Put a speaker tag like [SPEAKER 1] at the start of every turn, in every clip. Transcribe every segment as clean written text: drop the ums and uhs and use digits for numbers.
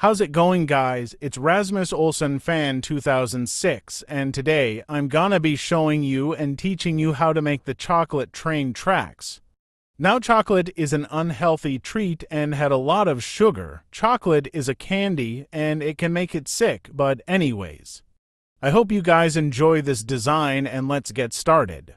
[SPEAKER 1] How's it going, guys? It's Rasmus Olsen Fan 2006, and today I'm gonna be showing you and teaching you how to make the chocolate train tracks. Now, chocolate is an unhealthy treat and had a lot of sugar. Chocolate is a candy and it can make it sick, but anyways. I hope you guys enjoy this design and let's get started.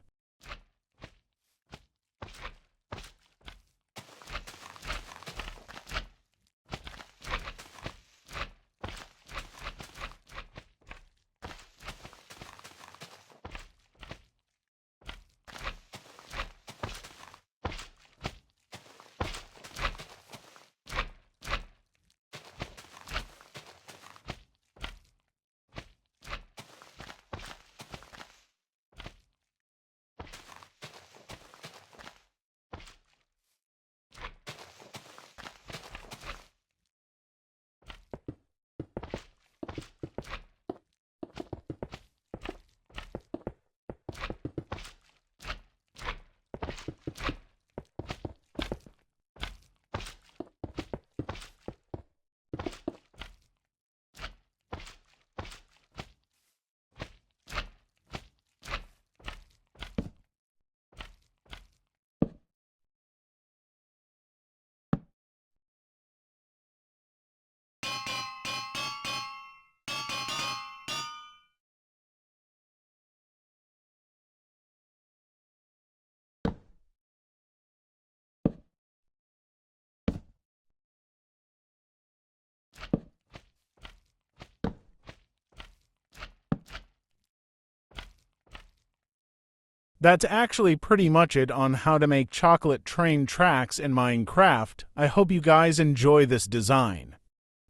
[SPEAKER 1] That's actually pretty much it on how to make chocolate train tracks in Minecraft. I hope you guys enjoy this design.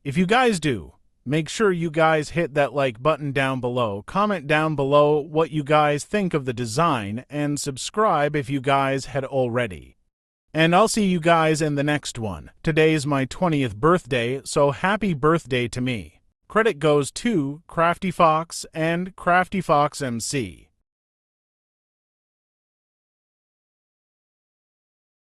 [SPEAKER 1] If you guys do, make sure you guys hit that like button down below, comment down below what you guys think of the design, and subscribe if you guys had already. And I'll see you guys in the next one. Today is my 20th birthday, so happy birthday to me. Credit goes to CraftyFoxe and CraftyFoxeMC.